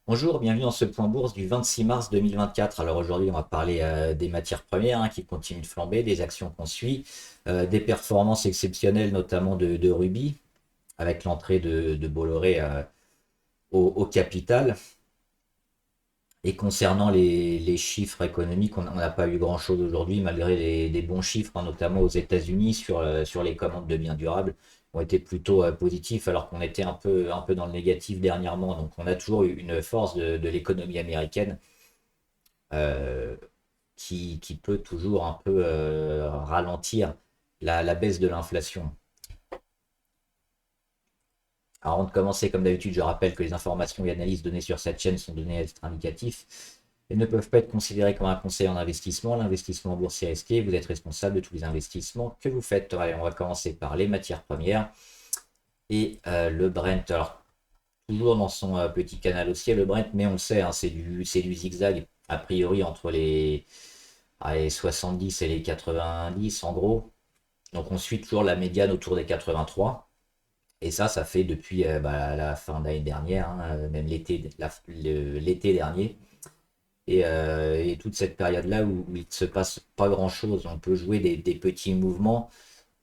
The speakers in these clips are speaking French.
Bonjour, bienvenue dans ce point bourse du 26 mars 2024. Alors aujourd'hui, on va parler des matières premières qui continuent de flamber, des actions qu'on suit, des performances exceptionnelles, notamment de Ruby, avec l'entrée de Bolloré au capital. Et concernant les chiffres économiques, on n'a pas eu grand-chose aujourd'hui, malgré des bons chiffres, notamment aux États-Unis, sur les commandes de biens durables, ont été plutôt positifs, alors qu'on était un peu dans le négatif dernièrement. Donc on a toujours eu une force de l'économie américaine euh, qui peut toujours un peu ralentir la baisse de l'inflation. Alors, avant de commencer, comme d'habitude, je rappelle que les informations et analyses données sur cette chaîne sont données à titre indicatif et ne peuvent pas être considérées comme un conseil en investissement. L'investissement boursier est risqué, vous êtes responsable de tous les investissements que vous faites. Allez, on va commencer par les matières premières et le Brent. Alors, toujours dans son petit canal haussier, le Brent, mais on le sait, c'est du zigzag, a priori, entre les 70 et les 90 en gros. Donc on suit toujours la médiane autour des 83. Et ça fait depuis la fin d'année dernière, même l'été dernier. Et toute cette période-là où il ne se passe pas grand-chose, on peut jouer des petits mouvements,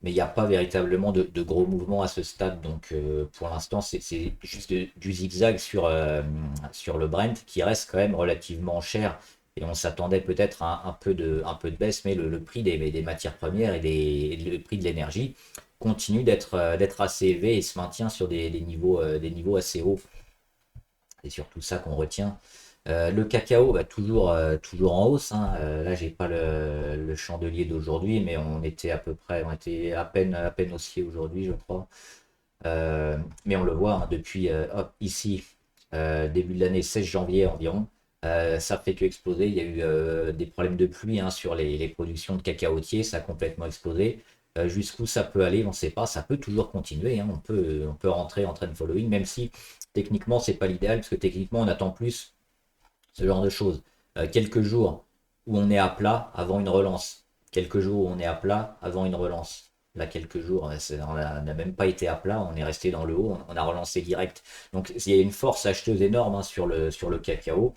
mais il n'y a pas véritablement de gros mouvements à ce stade. Donc pour l'instant, c'est juste du zigzag sur le Brent qui reste quand même relativement cher. Et on s'attendait peut-être à un peu de baisse, mais le prix des matières premières et le prix de l'énergie continue d'être assez élevé et se maintient sur des niveaux assez hauts. C'est surtout ça qu'on retient. Le cacao, toujours en hausse, hein. Là, j'ai pas le chandelier d'aujourd'hui, mais on était à peu près, on était à peine haussier aujourd'hui, je crois. Mais on le voit depuis hop, ici, début de l'année 16 janvier environ. Ça fait que exploser. Il y a eu des problèmes de pluie sur les productions de cacaotiers, ça a complètement explosé. Jusqu'où ça peut aller, on ne sait pas. Ça peut toujours continuer, hein. On peut rentrer en trend following, même si techniquement c'est pas l'idéal, parce que techniquement on attend plus ce genre de choses. Quelques jours où on est à plat avant une relance. Quelques jours où on est à plat avant une relance. Là, quelques jours, on n'a même pas été à plat, on est resté dans le haut, on a relancé direct. Donc il y a une force acheteuse énorme sur le cacao.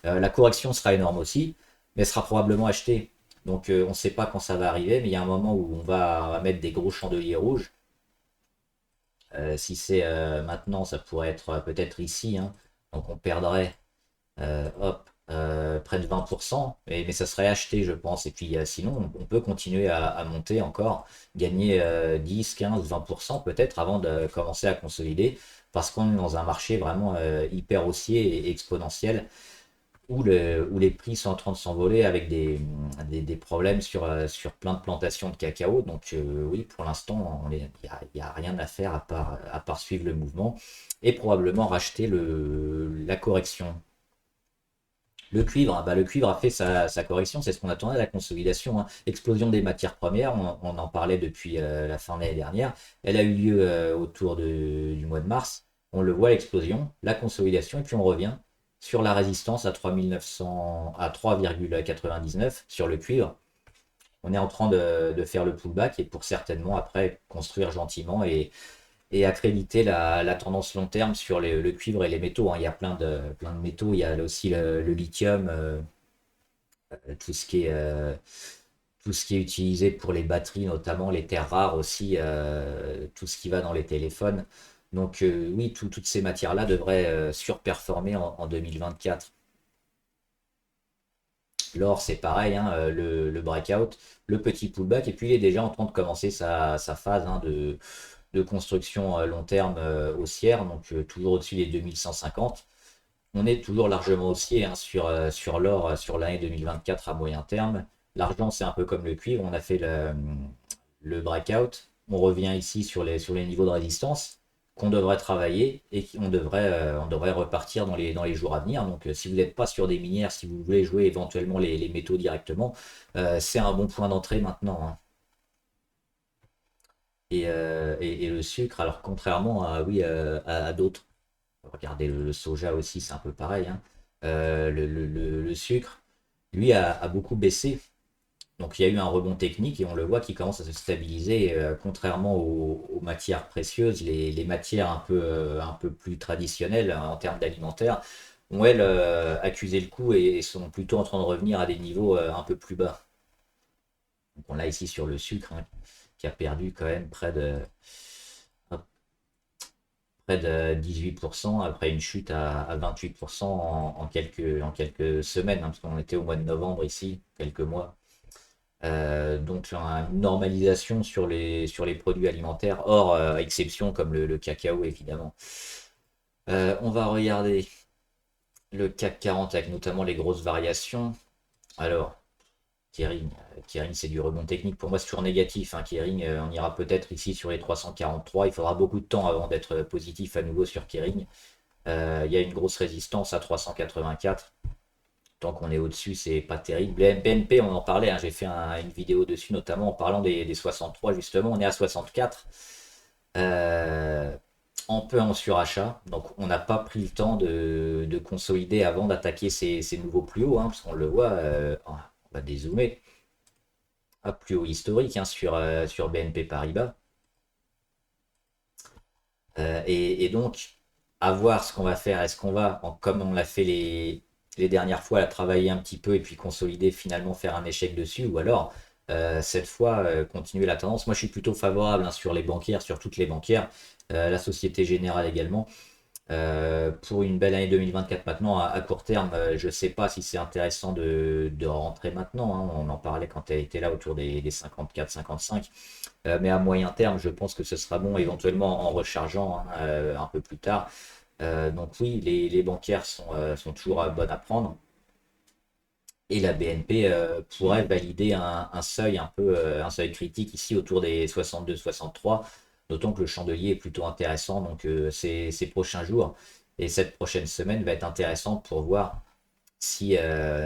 La correction sera énorme aussi, mais elle sera probablement achetée. Donc on ne sait pas quand ça va arriver, mais il y a un moment où on va mettre des gros chandeliers rouges. Si c'est maintenant, ça pourrait être peut-être ici, hein. Donc on perdrait hop, près de 20%, mais ça serait acheté, je pense. Et puis sinon, on peut continuer à monter encore, gagner 10, 15, 20% peut-être avant de commencer à consolider, parce qu'on est dans un marché vraiment hyper haussier et exponentiel, où les prix sont en train de s'envoler avec des problèmes sur plein de plantations de cacao. Donc oui, pour l'instant, il y a rien à faire à part suivre le mouvement et probablement racheter la correction. Le cuivre, le cuivre a fait sa correction, c'est ce qu'on attendait, la consolidation, hein. Explosion des matières premières, on en parlait depuis la fin de l'année dernière. Elle a eu lieu autour du mois de mars. On le voit, l'explosion, la consolidation, et puis on revient sur la résistance à 3900, à 3,99 sur le cuivre. On est en train de faire le pullback et pour certainement après construire gentiment et accréditer la tendance long terme sur le cuivre et les métaux, hein. Il y a plein de métaux, il y a aussi le lithium, tout ce qui est, tout ce qui est utilisé pour les batteries, notamment les terres rares aussi, tout ce qui va dans les téléphones. Donc oui, toutes ces matières-là devraient surperformer en 2024. L'or, c'est pareil, hein, le breakout, le petit pullback, et puis il est déjà en train de commencer sa phase de construction long terme haussière, donc toujours au-dessus des 2150. On est toujours largement haussier sur l'or sur l'année 2024 à moyen terme. L'argent, c'est un peu comme le cuivre, on a fait le breakout, on revient ici sur les niveaux de résistance qu'on devrait travailler et on devrait repartir dans les jours à venir. Donc si vous n'êtes pas sur des minières, si vous voulez jouer éventuellement les métaux directement, c'est un bon point d'entrée maintenant, hein. Et le sucre, alors contrairement oui, à d'autres, regardez le soja aussi, c'est un peu pareil, hein. Le sucre, lui, a beaucoup baissé. Donc il y a eu un rebond technique et on le voit qui commence à se stabiliser, contrairement aux matières précieuses, les matières un peu plus traditionnelles, hein, en termes d'alimentaire. ont elles accusé le coup et sont plutôt en train de revenir à des niveaux un peu plus bas. Donc on l'a ici sur le sucre, hein, qui a perdu quand même près de 18% après une chute à 28% en quelques semaines, hein, parce qu'on était au mois de novembre ici, quelques mois. Donc une normalisation sur les produits alimentaires, hors exception comme le cacao évidemment. On va regarder le CAC 40 avec notamment les grosses variations. Alors, Kering, Kering c'est du rebond technique. Pour moi, c'est toujours négatif, hein. Kering, on ira peut-être ici sur les 343. Il faudra beaucoup de temps avant d'être positif à nouveau sur Kering. Il y a une grosse résistance à 384. Tant qu'on est au-dessus, c'est pas terrible. BNP, on en parlait, hein, j'ai fait une vidéo dessus, notamment en parlant des 63, justement. On est à 64. En peu en surachat. Donc on n'a pas pris le temps de consolider avant d'attaquer ces nouveaux plus hauts, hein, parce qu'on le voit, on va dézoomer. Plus haut historique, hein, sur BNP Paribas. Et donc, à voir ce qu'on va faire. Est-ce qu'on va, comme on l'a fait les dernières fois, travailler un petit peu et puis consolider, finalement faire un échec dessus, ou alors cette fois continuer la tendance. Moi, je suis plutôt favorable, hein, sur les banquières, sur toutes les banquières, la Société Générale également. Pour une belle année 2024 maintenant, à court terme, je ne sais pas si c'est intéressant de rentrer maintenant, hein. On en parlait quand elle était là autour des 54-55. Mais à moyen terme, je pense que ce sera bon éventuellement en rechargeant, hein, un peu plus tard. Donc oui, les bancaires sont toujours bonnes à prendre. Et la BNP pourrait valider un seuil un seuil critique ici autour des 62-63, d'autant que le chandelier est plutôt intéressant. Donc ces prochains jours et cette prochaine semaine va être intéressante pour voir si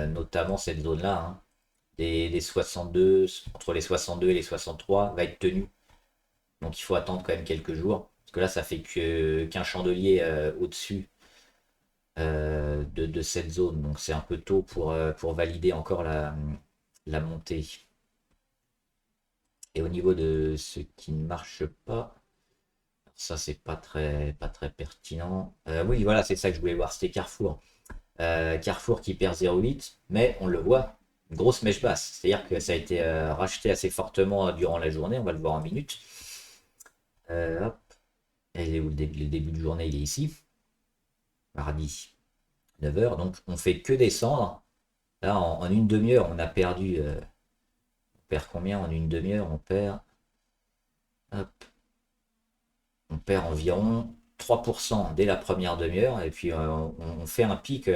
notamment cette zone-là, hein, des 62, entre les 62 et les 63, va être tenue. Donc il faut attendre quand même quelques jours. Parce que là, ça fait qu'un chandelier au-dessus de cette zone. Donc c'est un peu tôt pour valider encore la montée. Et au niveau de ce qui ne marche pas, ça c'est pas très pertinent. Oui, voilà, c'est ça que je voulais voir, c'était Carrefour. Carrefour qui perd 0,8, mais on le voit, une grosse mèche basse. C'est-à-dire que ça a été racheté assez fortement durant la journée, on va le voir en minutes. Hop. Et où le début de journée, il est ici. Mardi, 9h. Donc on fait que descendre. Là, en une demi-heure, on a perdu. On perd combien en une demi-heure? Hop, on perd environ 3% dès la première demi-heure. Et puis on fait un pic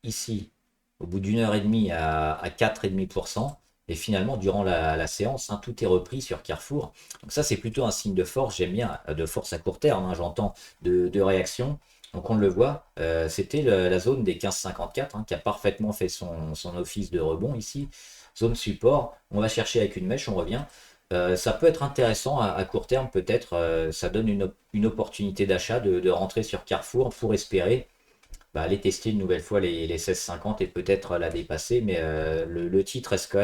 ici, au bout d'une heure et demie, à 4,5%. Et finalement, durant la séance, hein, tout est repris sur Carrefour. Donc ça, c'est plutôt un signe de force. J'aime bien, de force à court terme, hein, j'entends, de réaction. Donc on le voit, c'était la zone des 15,54, hein, qui a parfaitement fait son office de rebond ici. Zone support, on va chercher avec une mèche, on revient. Ça peut être intéressant à court terme, peut-être. Ça donne une opportunité d'achat de rentrer sur Carrefour pour espérer aller tester une nouvelle fois les 16,50 et peut-être la dépasser. Mais le titre reste quand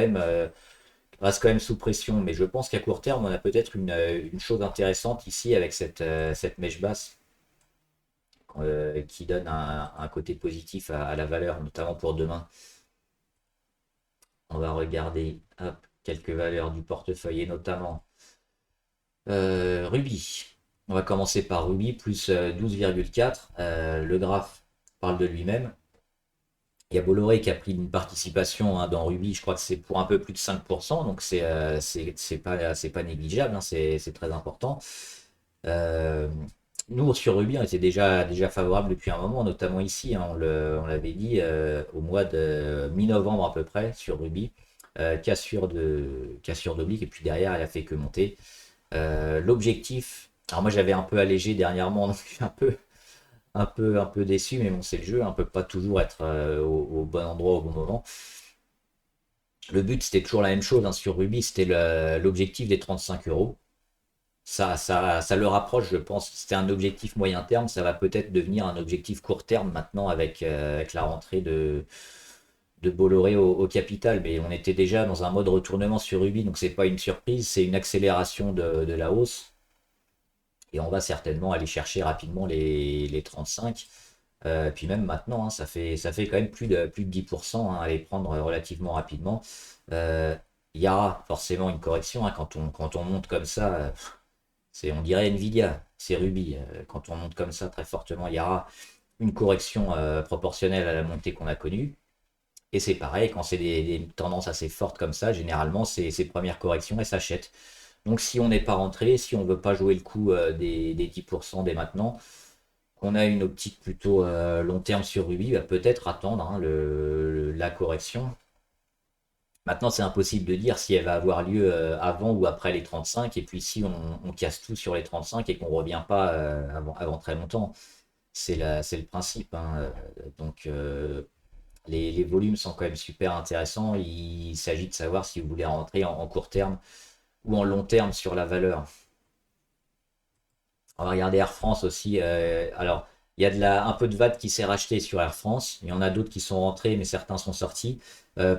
même sous pression. Mais je pense qu'à court terme, on a peut-être une chose intéressante ici avec cette mèche basse, qui donne un côté positif à la valeur, notamment pour demain. On va regarder, hop, quelques valeurs du portefeuille et notamment Ruby. On va commencer par Ruby, plus 12,4. Le graphe parle de lui-même. Il y a Bolloré qui a pris une participation, hein, dans Ruby, je crois que c'est pour un peu plus de 5%, donc c'est pas négligeable, hein, c'est très important. Euh, Nous, sur Ruby, on était déjà favorable depuis un moment, notamment ici, hein, on l'avait dit, au mois de mi-novembre à peu près, sur Ruby. Cassure d'oblique, et puis derrière, elle a fait que monter. L'objectif, alors moi j'avais un peu allégé dernièrement, donc je suis un peu déçu, mais bon, c'est le jeu, on peut pas toujours être au bon endroit au bon moment. Le but, c'était toujours la même chose, hein, sur Ruby, c'était l'objectif des 35 euros. Ça le rapproche, je pense. C'était un objectif moyen terme, ça va peut-être devenir un objectif court terme maintenant avec la rentrée de Bolloré au capital. Mais on était déjà dans un mode retournement sur Ruby, donc c'est pas une surprise, c'est une accélération de la hausse. Et on va certainement aller chercher rapidement les 35. Puis même maintenant, hein, ça fait quand même plus de 10% hein, à les prendre relativement rapidement. Euh, il y aura forcément une correction hein, quand on monte comme ça. On dirait Nvidia, c'est Ruby. Quand on monte comme ça très fortement, il y aura une correction proportionnelle à la montée qu'on a connue. Et c'est pareil, quand c'est des tendances assez fortes comme ça, généralement, ces premières corrections, elles s'achètent. Donc si on n'est pas rentré, si on ne veut pas jouer le coup des 10% dès maintenant, qu'on a une optique plutôt long terme sur Ruby, va peut-être attendre hein, la correction. Maintenant, c'est impossible de dire si elle va avoir lieu avant ou après les 35, et puis si on casse tout sur les 35 et qu'on ne revient pas avant très longtemps. C'est le principe, hein. Donc, les volumes sont quand même super intéressants. Il s'agit de savoir si vous voulez rentrer en court terme ou en long terme sur la valeur. On va regarder Air France aussi. Alors, il y a un peu de VAT qui s'est racheté sur Air France. Il y en a d'autres qui sont rentrés, mais certains sont sortis.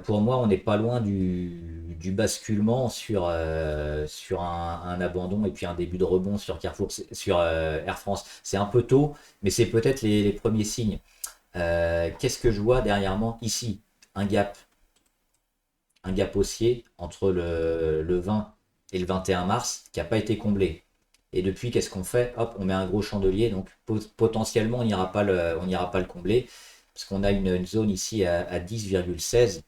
Pour moi, on n'est pas loin du basculement sur un abandon et puis un début de rebond sur Carrefour, sur Air France. C'est un peu tôt, mais c'est peut-être les premiers signes. Qu'est-ce que je vois derrière moi ici? Un gap, un gap haussier entre le 20 et le 21 mars qui n'a pas été comblé. Et depuis, qu'est-ce qu'on fait? Hop, on met un gros chandelier. Donc potentiellement, on n'ira pas le combler. Parce qu'on a une zone ici à 10,16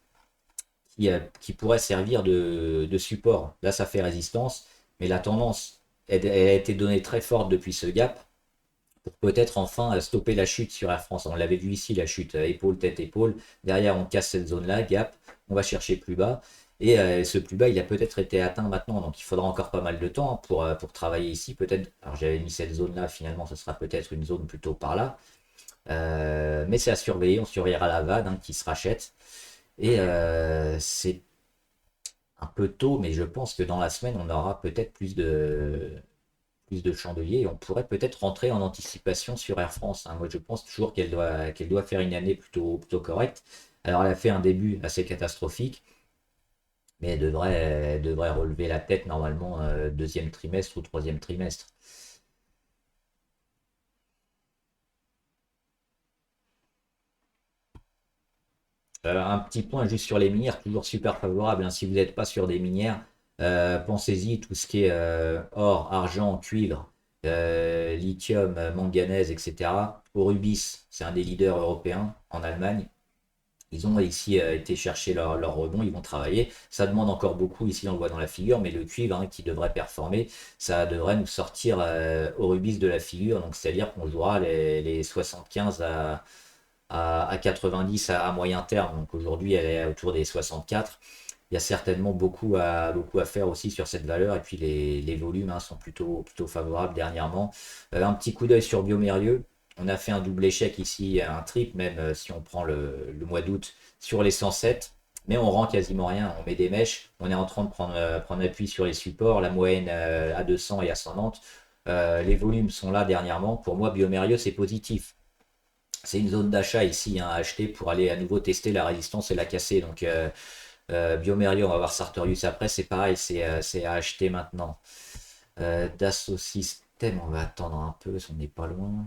qui pourrait servir de support. Là, ça fait résistance. Mais la tendance, elle a été donnée très forte depuis ce gap pour peut-être enfin stopper la chute sur Air France. On l'avait vu ici, la chute épaule, tête, épaule. Derrière, on casse cette zone-là, gap. On va chercher plus bas. Et ce plus bas, il a peut-être été atteint maintenant. Donc il faudra encore pas mal de temps hein, pour travailler ici. Peut-être, alors j'avais mis cette zone-là, finalement, ce sera peut-être une zone plutôt par là. Mais c'est à surveiller. On surveillera la vanne hein, qui se rachète. Et c'est un peu tôt, mais je pense que dans la semaine, on aura peut-être plus de chandeliers et on pourrait peut-être rentrer en anticipation sur Air France, hein. Moi, je pense toujours qu'elle doit faire une année plutôt correcte. Alors, elle a fait un début assez catastrophique, mais elle devrait relever la tête normalement deuxième trimestre ou troisième trimestre. Un petit point juste sur les minières, toujours super favorable, hein. Si vous n'êtes pas sur des minières, pensez-y, tout ce qui est or, argent, cuivre, lithium, manganèse, etc. Orubis, c'est un des leaders européens en Allemagne. Ils ont ici été chercher leur rebond, ils vont travailler. Ça demande encore beaucoup, ici on le voit dans la figure, mais le cuivre hein, qui devrait performer, ça devrait nous sortir Orubis de la figure. Donc c'est-à-dire qu'on jouera les 75 à 90 à moyen terme. Donc aujourd'hui, elle est autour des 64. Il y a certainement beaucoup à faire aussi sur cette valeur. Et puis les volumes hein, sont plutôt favorables dernièrement. Un petit coup d'œil sur Biomérieux. On a fait un double échec ici, un triple, même si on prend le mois d'août sur les 107. Mais on rend quasiment rien. On met des mèches. On est en train de prendre appui sur les supports. La moyenne à 200 et à 190. Les volumes sont là dernièrement. Pour moi, Biomérieux, c'est positif. C'est une zone d'achat ici hein, à acheter pour aller à nouveau tester la résistance et la casser. Donc Biomerio, on va voir Sartorius après, c'est pareil, c'est à acheter maintenant. Dassault Systèmes, on va attendre un peu, on n'est pas loin.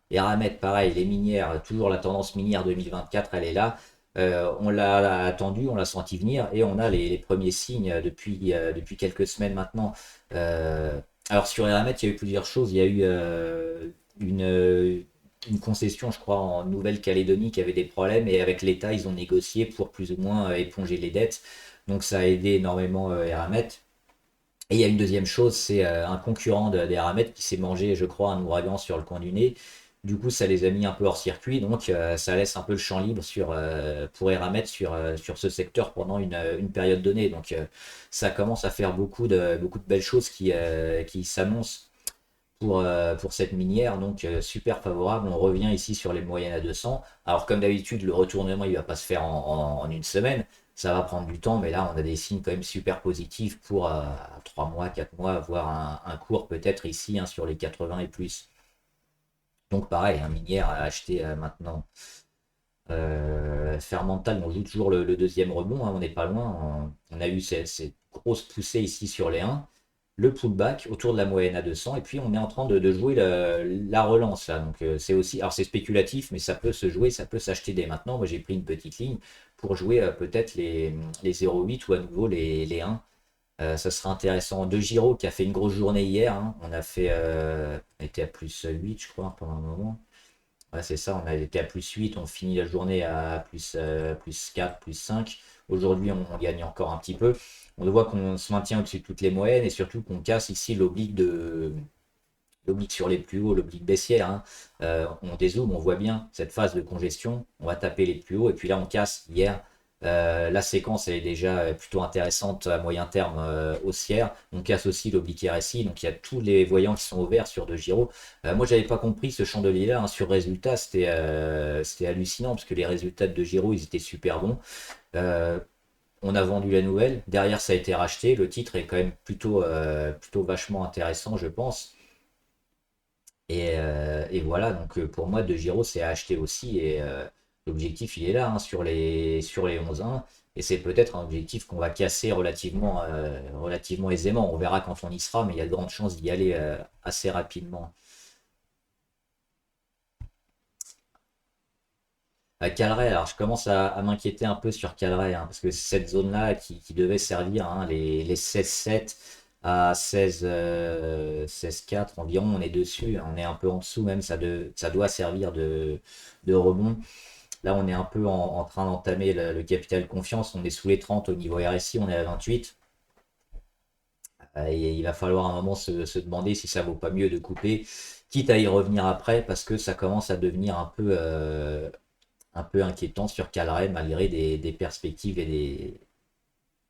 Et Eramet, pareil, les minières, toujours la tendance minière 2024, elle est là. On l'a attendu, on l'a senti venir et on a les premiers signes depuis quelques semaines maintenant. Alors sur Eramet, il y a eu plusieurs choses. Il y a eu une concession, je crois, en Nouvelle-Calédonie qui avait des problèmes et avec l'État, ils ont négocié pour plus ou moins éponger les dettes. Donc ça a aidé énormément Eramet. Et il y a une deuxième chose, c'est un concurrent d'Eramet qui s'est mangé, je crois, un ouragan sur le coin du nez. Du coup, ça les a mis un peu hors circuit, donc ça laisse un peu le champ libre pour Eramet sur ce secteur pendant une période donnée. Donc ça commence à faire beaucoup de belles choses qui s'annoncent pour cette minière, donc super favorable. On revient ici sur les moyennes à 200. Alors comme d'habitude, le retournement, il va pas se faire en une semaine. Ça va prendre du temps, mais là, on a des signes quand même super positifs pour 3 mois, 4 mois, avoir un cours peut-être ici hein, sur les 80 et plus. Donc pareil, un minière à acheter maintenant. Fermental, on joue toujours le deuxième rebond, hein, on n'est pas loin. On a eu cette grosse poussée ici sur les 1. le pullback autour de la moyenne à 200 et puis on est en train de jouer la relance là. Donc c'est aussi, alors c'est spéculatif, mais ça peut se jouer, ça peut s'acheter dès maintenant. Moi j'ai pris une petite ligne pour jouer peut-être les 0,8 ou à nouveau les 1. Ça sera intéressant. De Giro qui a fait une grosse journée hier, hein. On était à plus 8 je crois pendant un moment. Ouais, c'est ça, on a été à plus 8, on finit la journée à plus 4, plus 5. Aujourd'hui, on gagne encore un petit peu. On voit qu'on se maintient au-dessus de toutes les moyennes et surtout qu'on casse ici l'oblique sur les plus hauts, l'oblique baissière, hein. On dézoome, on voit bien cette phase de congestion. On va taper les plus hauts et puis là, on casse hier. La séquence elle est déjà plutôt intéressante à moyen terme haussière. On casse aussi l'oblique RSI, donc il y a tous les voyants qui sont ouverts sur De Giro. Moi, j'avais pas compris ce chandelier-là, hein, sur résultat, c'était hallucinant parce que les résultats de Giro, ils étaient super bons. Euh, on a vendu la nouvelle, derrière ça a été racheté. Le titre est quand même plutôt vachement intéressant, je pense. Et voilà, donc pour moi, De Giro, c'est à acheter aussi. Et l'objectif, il est là, hein, sur les 11-1. Et c'est peut-être un objectif qu'on va casser relativement aisément. On verra quand on y sera, mais il y a de grandes chances d'y aller assez rapidement. Calray, alors je commence à m'inquiéter un peu sur Calray, hein, parce que cette zone-là qui devait servir, hein, les 16,7 à 16,4 environ, on est dessus, hein, on est un peu en dessous même, ça doit servir de rebond. Là, on est un peu en train d'entamer le capital confiance, on est sous les 30 au niveau RSI, on est à 28. Et il va falloir à un moment se demander si ça vaut pas mieux de couper, quitte à y revenir après, parce que ça commence à devenir un peu inquiétant sur Calray malgré des perspectives et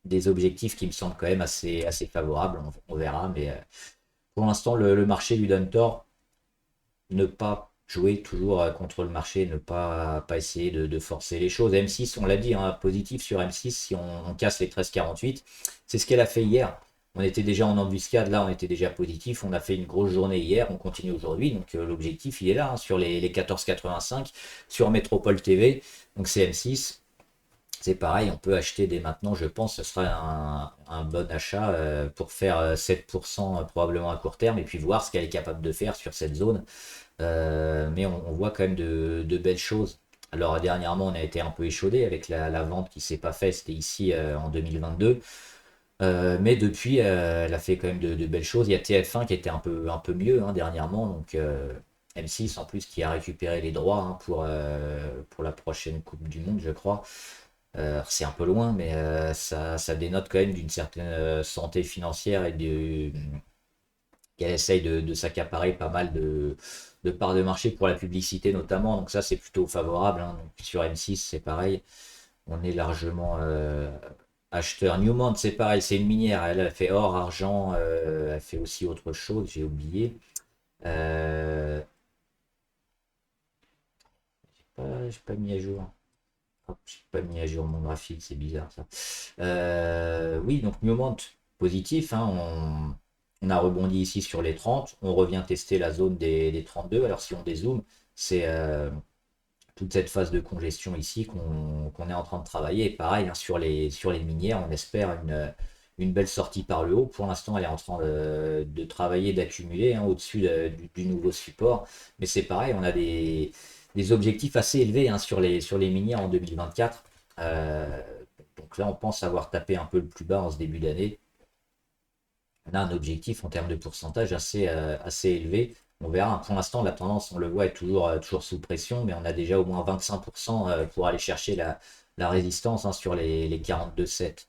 des objectifs qui me semblent quand même assez favorables. On verra, mais pour l'instant, le marché lui donne tort. Ne pas jouer toujours contre le marché, ne pas essayer de forcer les choses. M6, on l'a dit, hein, positif sur M6 si on casse les 13,48. C'est ce qu'elle a fait hier. On était déjà en embuscade, là on était déjà positif, on a fait une grosse journée hier, on continue aujourd'hui, donc l'objectif il est là, hein, sur les 14,85, sur Métropole TV, donc c'est M6, c'est pareil, on peut acheter dès maintenant, je pense, ce sera un bon achat pour faire 7% probablement à court terme, et puis voir ce qu'elle est capable de faire sur cette zone. Mais on voit quand même de belles choses. Alors dernièrement, on a été un peu échaudé avec la vente qui s'est pas faite, c'était ici en 2022. Mais depuis, elle a fait quand même de belles choses. Il y a TF1 qui était un peu mieux, hein, dernièrement. Donc M6 en plus qui a récupéré les droits, hein, pour la prochaine Coupe du Monde, je crois. C'est un peu loin, mais ça dénote quand même d'une certaine santé financière qu'elle essaye de s'accaparer pas mal de parts de marché pour la publicité notamment. Donc ça, c'est plutôt favorable, hein. Donc, sur M6, c'est pareil. On est largement acheteur. Newmont, c'est pareil, c'est une minière. Elle a fait or, argent, elle fait aussi autre chose, j'ai oublié. Euh, j'ai pas mis à jour. Hop, j'ai pas mis à jour mon graphique, c'est bizarre ça. Oui, donc Newmont, positif, hein, on a rebondi ici sur les 30, on revient tester la zone des 32. Alors si on dézoome, c'est toute cette phase de congestion ici qu'on est en train de travailler. Et pareil, hein, sur les minières, on espère une belle sortie par le haut. Pour l'instant, elle est en train de travailler, d'accumuler, hein, au-dessus du nouveau support. Mais c'est pareil, on a des objectifs assez élevés, hein, sur les minières en 2024. Euh, donc là, on pense avoir tapé un peu le plus bas en ce début d'année. On a un objectif en termes de pourcentage assez élevé. On verra. Pour l'instant, la tendance, on le voit, est toujours sous pression, mais on a déjà au moins 25% pour aller chercher la résistance, hein, sur les 42,7.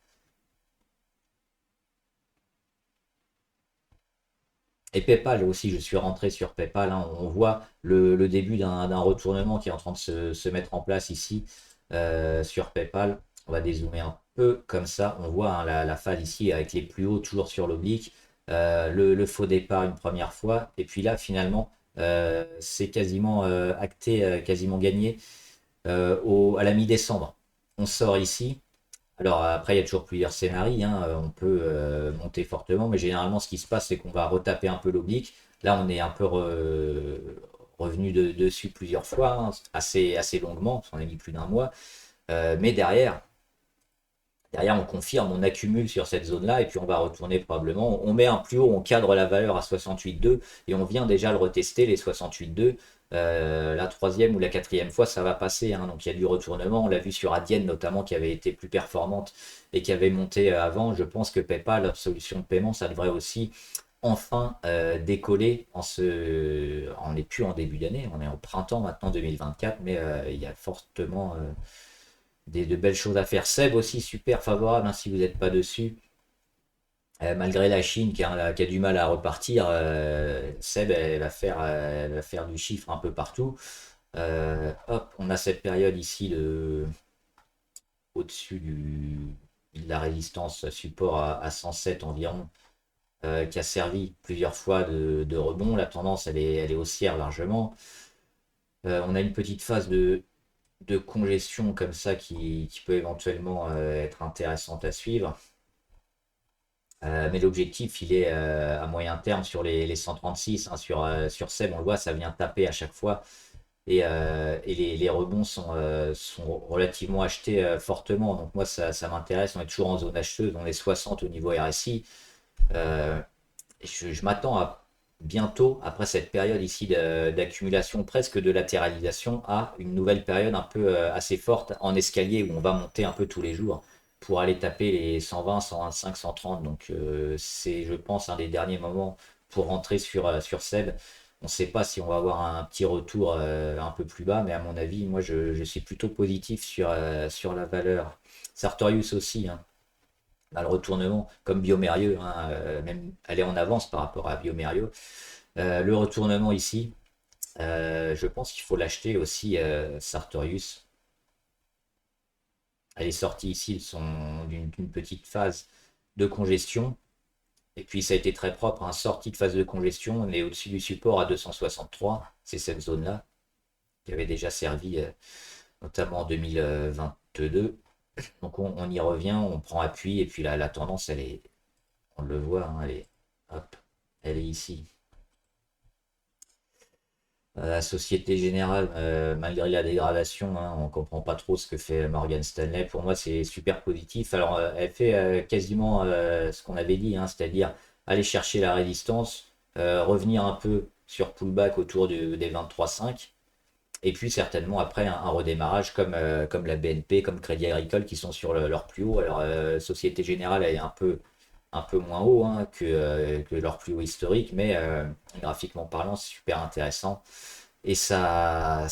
Et PayPal aussi, je suis rentré sur PayPal, hein. On voit le début d'un retournement qui est en train de se mettre en place ici sur PayPal. On va dézoomer un peu comme ça. On voit, hein, la phase ici avec les plus hauts toujours sur l'oblique. Le faux départ une première fois. Et puis là, finalement, c'est quasiment acté, quasiment gagné à la mi-décembre. On sort ici. Alors après, il y a toujours plusieurs scénarios, hein. On peut monter fortement, mais généralement, ce qui se passe, c'est qu'on va retaper un peu l'oblique. Là, on est un peu revenu dessus plusieurs fois, hein, assez longuement, parce qu'on a mis plus d'un mois. Mais Derrière, on confirme, on accumule sur cette zone-là et puis on va retourner probablement. On met un plus haut, on cadre la valeur à 68,2 et on vient déjà le retester, les 68,2. La troisième ou la quatrième fois, ça va passer, hein. Donc il y a du retournement. On l'a vu sur Adyen notamment qui avait été plus performante et qui avait monté avant. Je pense que PayPal, leur solution de paiement, ça devrait aussi enfin décoller on n'est plus en début d'année, on est au printemps maintenant 2024, mais il y a fortement de belles choses à faire. Seb aussi super favorable, hein, si vous n'êtes pas dessus. Malgré la Chine qui a du mal à repartir, Seb elle va faire du chiffre un peu partout. Hop, on a cette période ici au-dessus de la résistance support à 107 environ, qui a servi plusieurs fois de rebond. La tendance elle est haussière largement. On a une petite phase de congestion comme ça qui peut éventuellement être intéressante à suivre. Mais l'objectif, il est à moyen terme sur les 136, hein, sur SEB, on le voit, ça vient taper à chaque fois. Et les rebonds sont relativement achetés fortement. Donc moi, ça m'intéresse. On est toujours en zone acheteuse, on est 60 au niveau RSI. Euh, je m'attends à bientôt, après cette période ici d'accumulation, presque de latéralisation, à une nouvelle période un peu assez forte en escalier où on va monter un peu tous les jours pour aller taper les 120, 125, 130. Donc c'est, je pense, un des derniers moments pour rentrer sur SEB. On ne sait pas si on va avoir un petit retour un peu plus bas, mais à mon avis, moi je suis plutôt positif sur la valeur. Sartorius aussi, hein, le retournement, comme Biomérieux, hein, même aller en avance par rapport à Biomérieux. Le retournement ici, je pense qu'il faut l'acheter aussi, Sartorius. Elle est sortie ici d'une petite phase de congestion. Et puis ça a été très propre, hein, sortie de phase de congestion, on est au-dessus du support à 263, c'est cette zone-là, qui avait déjà servi notamment en 2022. Donc on y revient, on prend appui, et puis la tendance, on le voit, hein, hop, elle est ici. La Société Générale, malgré la dégradation, hein, on ne comprend pas trop ce que fait Morgan Stanley. Pour moi, c'est super positif. Alors, elle fait quasiment ce qu'on avait dit, hein, c'est-à-dire aller chercher la résistance, revenir un peu sur pullback autour des 23,5, et puis certainement après un redémarrage comme la BNP, comme Crédit Agricole qui sont sur leur plus haut. Alors, Société Générale est un peu moins haut, hein, que leur plus haut historique, mais graphiquement parlant, c'est super intéressant. Et ça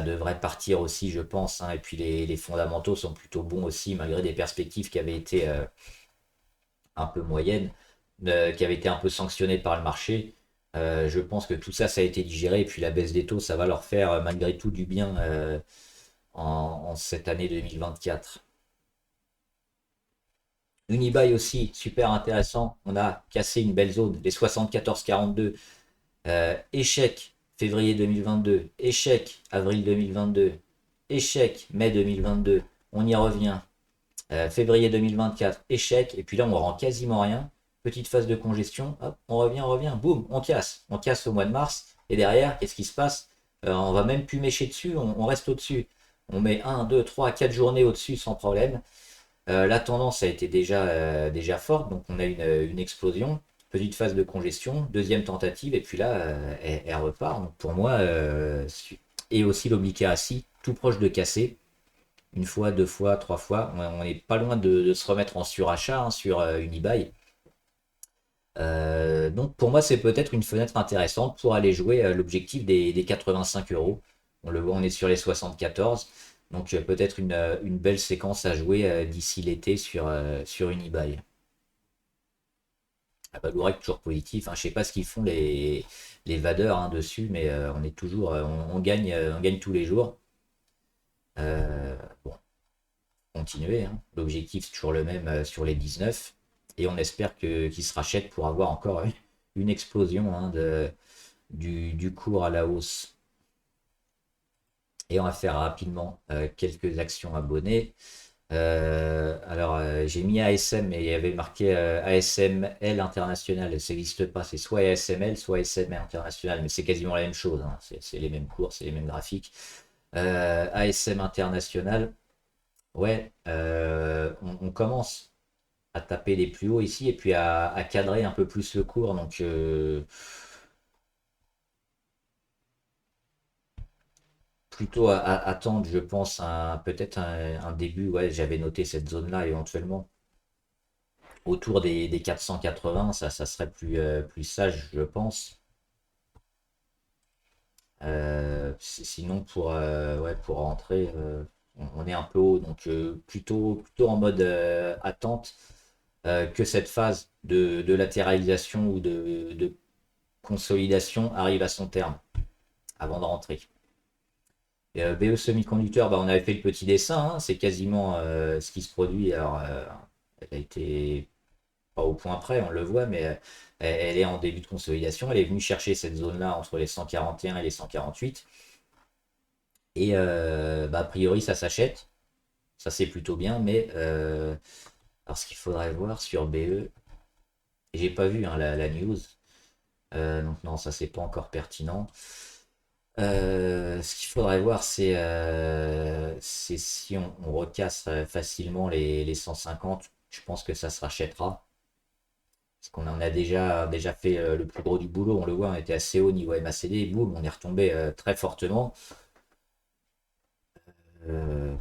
devrait partir aussi, je pense, hein. Et puis les fondamentaux sont plutôt bons aussi, malgré des perspectives qui avaient été un peu moyennes, qui avaient été un peu sanctionnées par le marché. Je pense que tout ça, ça a été digéré. Et puis la baisse des taux, ça va leur faire malgré tout du bien en cette année 2024. Unibail aussi, super intéressant. On a cassé une belle zone, les 74,42. Échec février 2022, échec avril 2022, échec mai 2022. On y revient. Février 2024, échec. Et puis là, on rend quasiment rien. Petite phase de congestion. Hop, on revient, boum, on casse. On casse au mois de mars. Et derrière, qu'est-ce qui se passe? On va même plus mécher dessus, on reste au-dessus. On met 1, 2, 3, 4 journées au-dessus sans problème. La tendance a été déjà forte, donc on a une explosion, petite phase de congestion, deuxième tentative, et puis là, elle repart. Donc pour moi, et aussi l'obliqué assis, tout proche de casser, une fois, deux fois, trois fois, on n'est pas loin de se remettre en surachat, hein, sur Unibail. Donc pour moi, c'est peut-être une fenêtre intéressante pour aller jouer l'objectif des 85 euros. On le voit, on est sur les 74. Donc peut-être une belle séquence à jouer d'ici l'été sur Unibail. Ah bah, Lourec toujours positif, hein. Je sais pas ce qu'ils font les vadeurs, hein, dessus, mais on est toujours, on gagne tous les jours. Bon, continuer, hein. L'objectif c'est toujours le même sur les 19. Et on espère qu'ils se rachètent pour avoir encore une explosion, hein, du cours à la hausse. Et on va faire rapidement quelques actions abonnées. Alors, j'ai mis ASM et il y avait marqué ASML international. Ça n'existe pas, c'est soit ASML, soit ASML international, mais c'est quasiment la même chose, hein. C'est les mêmes cours, c'est les mêmes graphiques. ASM international, ouais, on commence à taper les plus hauts ici et puis à cadrer un peu plus le cours. Donc, plutôt à attendre, je pense, peut-être un début. Ouais, j'avais noté cette zone-là éventuellement autour des 480. Ça serait plus sage, je pense. Sinon, ouais, pour rentrer, on est un peu haut, donc plutôt en mode attente que cette phase de latéralisation ou de consolidation arrive à son terme avant de rentrer. Et, BE semi-conducteur, bah, on avait fait le petit dessin, hein, c'est quasiment ce qui se produit. Alors, elle a été pas au point près, on le voit, mais elle est en début de consolidation. Elle est venue chercher cette zone-là entre les 141 et les 148. Et bah, a priori, ça s'achète. Ça, c'est plutôt bien. Mais alors, ce qu'il faudrait voir sur BE, j'ai pas vu hein, la news. Donc, non, ça, c'est pas encore pertinent. Ce qu'il faudrait voir, c'est si on recasse facilement les 150. Je pense que ça se rachètera. Parce qu'on en a déjà fait le plus gros du boulot. On le voit, on était assez haut niveau MACD. Et boum, on est retombé très fortement. Euh,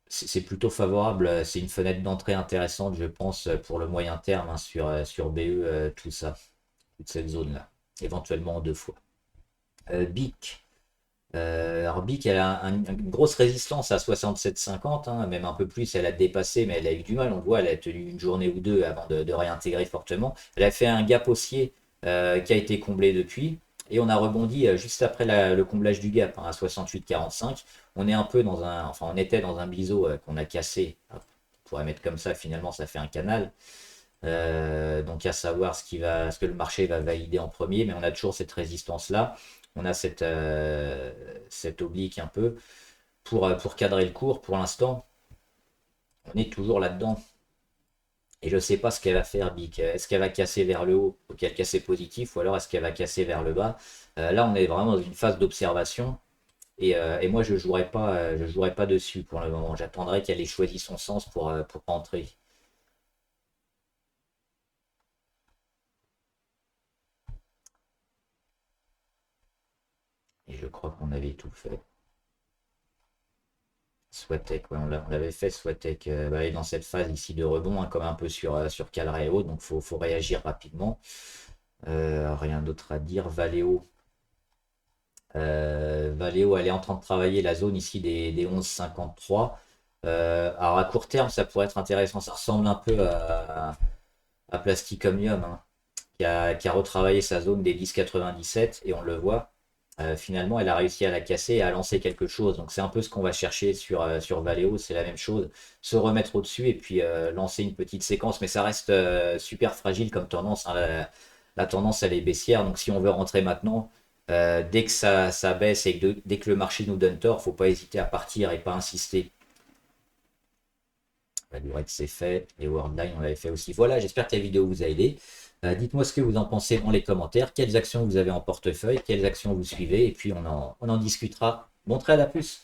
c'est plutôt favorable. C'est une fenêtre d'entrée intéressante, je pense, pour le moyen terme hein, sur BE, tout ça, toute cette zone-là. Éventuellement en deux fois. BIC. Alors BIC, elle a une grosse résistance à 67,50, hein, même un peu plus, elle a dépassé, mais elle a eu du mal. On voit, elle a tenu une journée ou deux avant de réintégrer fortement. Elle a fait un gap haussier qui a été comblé depuis. Et on a rebondi juste après le comblage du gap hein, à 68,45. On est un peu enfin on était dans un biseau qu'on a cassé. On pourrait mettre comme ça, finalement ça fait un canal. Donc à savoir ce que le marché va valider en premier, mais on a toujours cette résistance-là. On a cette oblique un peu pour cadrer le cours. Pour l'instant, on est toujours là-dedans. Et je ne sais pas ce qu'elle va faire, BIC. Est-ce qu'elle va casser vers le haut, auquel cas c'est positif, ou alors est-ce qu'elle va casser vers le bas? Là, on est vraiment dans une phase d'observation. Et moi, je jouerai pas dessus pour le moment. J'attendrai qu'elle ait choisi son sens pour rentrer. Et je crois qu'on avait tout fait. Swatek, ouais, on l'avait fait, Swatek, bah, elle est dans cette phase ici de rebond, hein, comme un peu sur Calra et autres, donc faut réagir rapidement. Rien d'autre à dire. Valeo, elle est en train de travailler la zone ici des 11,53. Alors à court terme, ça pourrait être intéressant. Ça ressemble un peu à Plastic Omnium, hein, qui a retravaillé sa zone des 10,97 et on le voit. Finalement, elle a réussi à la casser et à lancer quelque chose. Donc c'est un peu ce qu'on va chercher sur Valeo, c'est la même chose. Se remettre au-dessus et puis lancer une petite séquence. Mais ça reste super fragile comme tendance, hein. La tendance, elle est baissière. Donc si on veut rentrer maintenant, dès que ça baisse et dès que le marché nous donne tort, faut pas hésiter à partir et pas insister. La durée c'est fait. Les Worldline, on l'avait fait aussi. Voilà, j'espère que la vidéo vous a aidé. Dites-moi ce que vous en pensez dans les commentaires. Quelles actions vous avez en portefeuille, quelles actions vous suivez, et puis on en discutera. Bon trade, à plus.